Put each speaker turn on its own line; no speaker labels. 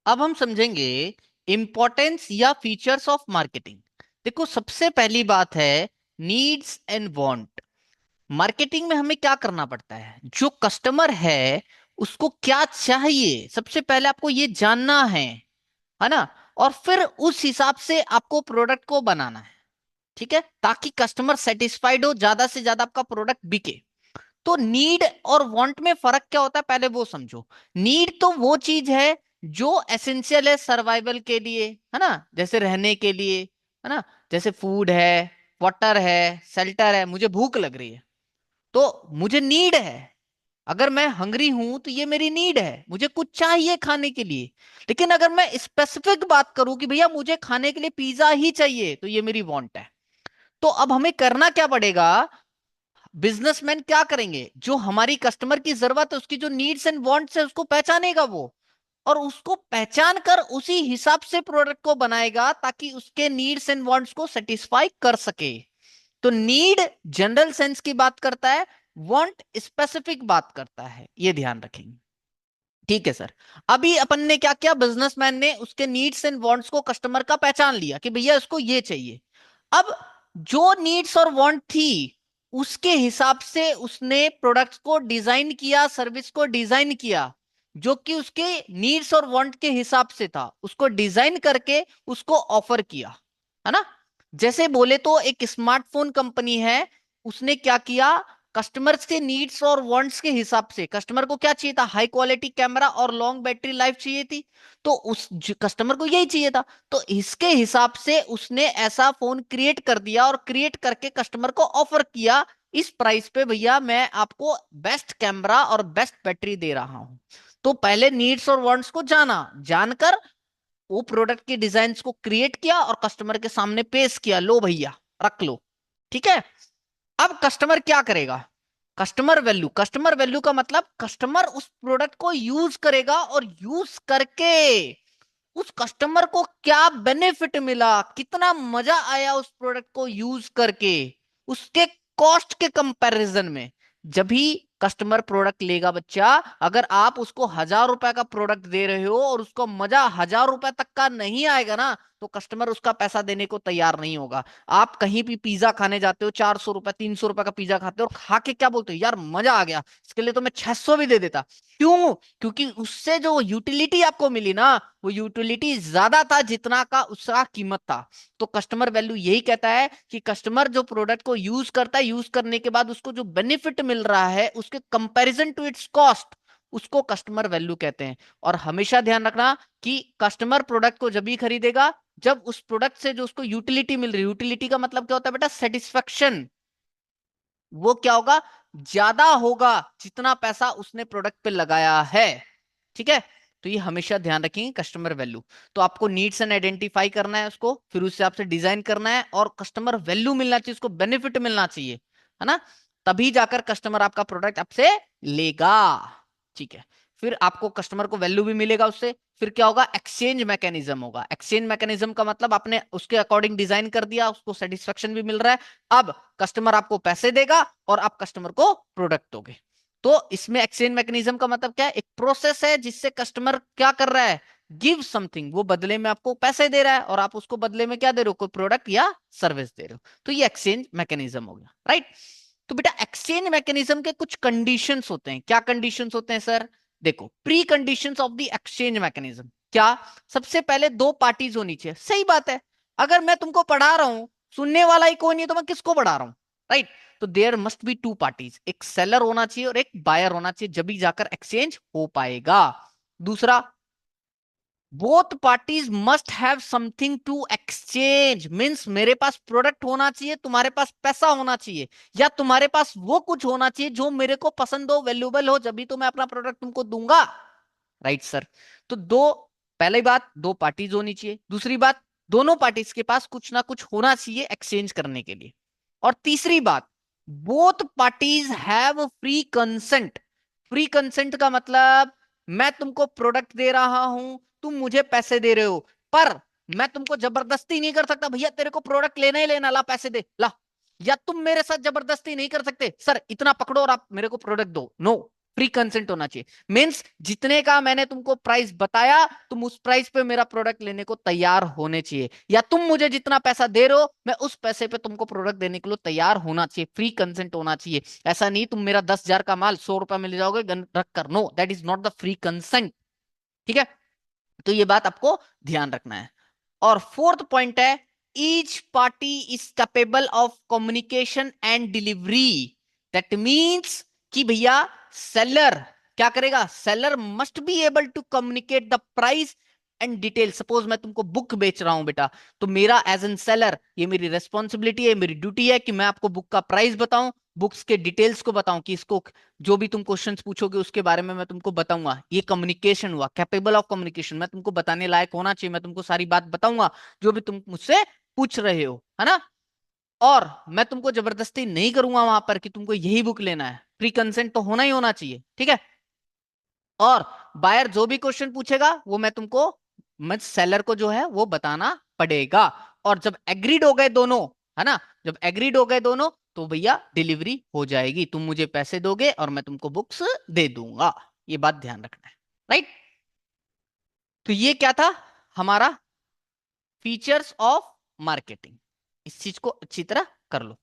अब हम समझेंगे इंपॉर्टेंस या फीचर्स ऑफ मार्केटिंग। देखो, सबसे पहली बात है नीड्स एंड वांट। मार्केटिंग में हमें क्या करना पड़ता है, जो कस्टमर है उसको क्या चाहिए, सबसे पहले आपको ये जानना है ना। और फिर उस हिसाब से आपको प्रोडक्ट को बनाना है, ठीक है, ताकि कस्टमर सेटिस्फाइड हो, ज्यादा से ज्यादा आपका प्रोडक्ट बिके। तो नीड और वांट में फर्क क्या होता है, पहले वो समझो। नीड तो वो चीज है जो एसेंशियल है सर्वाइवल के लिए, है ना, जैसे रहने के लिए, है ना, जैसे फूड है, वाटर है, शेल्टर है। मुझे भूख लग रही है तो मुझे नीड है। अगर मैं हंग्री हूं तो ये मेरी नीड है, मुझे कुछ चाहिए खाने के लिए। लेकिन अगर मैं स्पेसिफिक बात करूं कि भैया मुझे खाने के लिए पिज्जा ही चाहिए, तो ये मेरी वांट है। तो अब हमें करना क्या पड़ेगा, बिजनेसमैन क्या करेंगे, जो हमारी कस्टमर की जरूरत है, उसकी जो नीड्स एंड वांट्स है उसको पहचानेगा वो, और उसको पहचान कर उसी हिसाब से प्रोडक्ट को बनाएगा ताकि उसके नीड्स एंड वांट्स को सेटिस्फाई कर सके। तो नीड जनरल सेंस की बात करता है, वांट स्पेसिफिक बात करता है, ये ध्यान रखेंगे। ठीक है सर। अभी अपन ने क्या किया, बिजनेसमैन ने उसके नीड्स एंड वांट्स को कस्टमर का पहचान लिया कि भैया इसको ये चाहिए। अब जो नीड्स और वांट थी उसके हिसाब से उसने प्रोडक्ट्स को डिजाइन किया, सर्विस को डिजाइन किया, जो कि उसके नीड्स और वांट के हिसाब से था, उसको डिजाइन करके उसको ऑफर किया, है ना। जैसे बोले तो एक स्मार्टफोन कंपनी है, उसने क्या किया, कस्टमर्स के नीड्स और वांट्स के हिसाब से, कस्टमर को क्या चाहिए था, हाई क्वालिटी कैमरा और लॉन्ग बैटरी लाइफ चाहिए थी, तो उस कस्टमर को यही चाहिए था। तो इसके हिसाब से उसने ऐसा फोन क्रिएट कर दिया और क्रिएट करके कस्टमर को ऑफर किया, इस प्राइस पे भैया मैं आपको बेस्ट कैमरा और बेस्ट बैटरी दे रहा हूं। तो पहले नीड्स और वांट्स को जाना, जानकर वो प्रोडक्ट के डिजाइन को क्रिएट किया और कस्टमर के सामने पेश किया, लो भैया रख लो। ठीक है। अब कस्टमर क्या करेगा, कस्टमर वैल्यू का मतलब कस्टमर उस प्रोडक्ट को यूज करेगा, और यूज करके उस कस्टमर को क्या बेनिफिट मिला, कितना मजा आया उस प्रोडक्ट को यूज करके, उसके कॉस्ट के कंपैरिजन में। जब भी कस्टमर प्रोडक्ट लेगा बच्चा, अगर आप उसको 1,000 रुपए का प्रोडक्ट दे रहे हो और उसको मजा 1,000 रुपए तक का नहीं आएगा ना, तो कस्टमर उसका पैसा देने को तैयार नहीं होगा। आप कहीं भी पिज्जा खाने जाते हो, 400 रुपए 300 रुपए का पिज्जा खाते हो और खा के क्या बोलते हो, यार मजा आ गया, इसके लिए तो मैं 600 भी दे देता। क्यों? क्योंकि उससे जो यूटिलिटी आपको मिली ना, वो यूटिलिटी ज्यादा था जितना का उसका कीमत था। तो कस्टमर वैल्यू यही कहता है कि कस्टमर जो प्रोडक्ट को यूज करता है, यूज करने के बाद उसको जो बेनिफिट मिल रहा है उसके कंपैरिजन टू इट्स कॉस्ट, उसको कस्टमर वैल्यू कहते हैं। और हमेशा ध्यान रखना कि कस्टमर प्रोडक्ट को जब भी खरीदेगा जब उस प्रोडक्ट से जो उसको यूटिलिटी मिल रही है, यूटिलिटी का मतलब क्या होता है बेटा, सेटिस्फेक्शन, वो क्या होगा, ज्यादा होगा जितना पैसा उसने प्रोडक्ट पे लगाया है। ठीक है। तो ये हमेशा ध्यान रखेंगे कस्टमर वैल्यू। तो आपको नीड्स एंड आइडेंटिफाई करना है उसको, फिर उससे आपसे डिजाइन करना है, और कस्टमर वैल्यू मिलना चाहिए, उसको बेनिफिट मिलना चाहिए, है ना। तभी जाकर कस्टमर आपका प्रोडक्ट आपसे लेगा। ठीक है। फिर आपको कस्टमर को वैल्यू भी मिलेगा उससे, फिर क्या होगा, एक्सचेंज मैकेनिज्म होगा। एक्सचेंज मैकेनिज्म का मतलब आपने उसके अकॉर्डिंग डिजाइन कर दिया, उसको सेटिस्फेक्शन भी मिल रहा है। अब कस्टमर आपको पैसे देगा और आप कस्टमर को प्रोडक्ट दोगे। तो इसमें एक्सचेंज मैकेनिज्म का मतलब क्या है, एक प्रोसेस है जिससे कस्टमर क्या कर रहा है, गिव समथिंग, वो बदले में आपको पैसे दे रहा है और आप उसको बदले में क्या दे रहे हो, कोई प्रोडक्ट या सर्विस दे रहे हो। तो ये एक्सचेंज मैकेनिज्म हो गया, राइट। तो बेटा एक्सचेंज मैकेनिज्म के कुछ कंडीशंस होते हैं। क्या कंडीशंस होते हैं सर, देखो, pre conditions of the exchange mechanism क्या, सबसे पहले दो पार्टीज होनी चाहिए। सही बात है, अगर मैं तुमको पढ़ा रहा हूं, सुनने वाला ही कोई नहीं, तो मैं किसको पढ़ा रहा हूं, राइट। तो there must be two parties, एक सेलर होना चाहिए और एक बायर होना चाहिए, जब भी जाकर एक्सचेंज हो पाएगा। दूसरा, both parties must have something to exchange, means मेरे पास प्रोडक्ट होना चाहिए, तुम्हारे पास पैसा होना चाहिए, या तुम्हारे पास वो कुछ होना चाहिए जो मेरे को पसंद हो, वैल्यूबल हो, जब भी तो मैं अपना प्रोडक्ट तुमको दूंगा, राइट सर। तो दो, पहली बात दो पार्टीज होनी चाहिए, दूसरी बात दोनों पार्टीज के पास कुछ ना कुछ होना चाहिए एक्सचेंज करने के लिए, और तीसरी बात, both parties have free consent. Free consent का मतलब, मैं तुमको प्रोडक्ट दे रहा हूं, तुम मुझे पैसे दे रहे हो, पर मैं तुमको जबरदस्ती नहीं कर सकता, भैया तेरे को प्रोडक्ट लेना ही लेना, ला पैसे दे ला। या तुम मेरे साथ जबरदस्ती नहीं कर सकते, सर इतना पकड़ो और आप मेरे को प्रोडक्ट दो, नो। फ्री कंसेंट होना चाहिए। मीन्स जितने का मैंने तुमको प्राइस बताया, तुम उस प्राइस पे मेरा प्रोडक्ट लेने को तैयार होने चाहिए, या तुम मुझे जितना पैसा दे रहे हो मैं उस पैसे पे तुमको प्रोडक्ट देने के लिए तैयार होना चाहिए। फ्री कंसेंट होना चाहिए। ऐसा नहीं तुम मेरा 10,000 का माल 100 रुपए में ले जाओगे गन रख कर, no, that is not the free consent. ठीक है, तो ये बात आपको ध्यान रखना है। और फोर्थ पॉइंट है, each party is capable of communication and delivery. That means कि भैया सेलर क्या करेगा, seller must be able to communicate the price and detail. Suppose मैं तुमको बुक बेच रहा हूं बेटा, तो मेरा एज एन सेलर ये मेरी रेस्पॉन्सिबिलिटी है, मेरी ड्यूटी है कि मैं आपको बुक का प्राइस बताऊं, बुक्स के डिटेल्स को बताऊं, कि इसको जो भी तुम क्वेश्चंस पूछोगे उसके बारे में मैं तुमको बताऊंगा। ये कम्युनिकेशन हुआ, कैपेबल ऑफ कम्युनिकेशन। मैं तुमको बताने लायक होना चाहिए, मैं तुमको सारी बात बताऊंगा जो भी तुम मुझसे पूछ रहे हो, है ना। और मैं तुमको जबरदस्ती नहीं करूंगा वहां पर कि तुमको यही बुक लेना है, प्री कंसेंट तो होना ही होना चाहिए। ठीक है, और बायर जो भी क्वेश्चन पूछेगा वो मैं सेलर को जो है वो बताना पड़ेगा। और जब एग्रीड हो गए दोनों, है ना, जब एग्रीड हो गए दोनों, तो भैया डिलीवरी हो जाएगी, तुम मुझे पैसे दोगे और मैं तुमको बुक्स दे दूंगा। ये बात ध्यान रखना है, राइट। तो ये क्या था हमारा फीचर्स ऑफ मार्केटिंग। इस चीज को अच्छी तरह कर लो।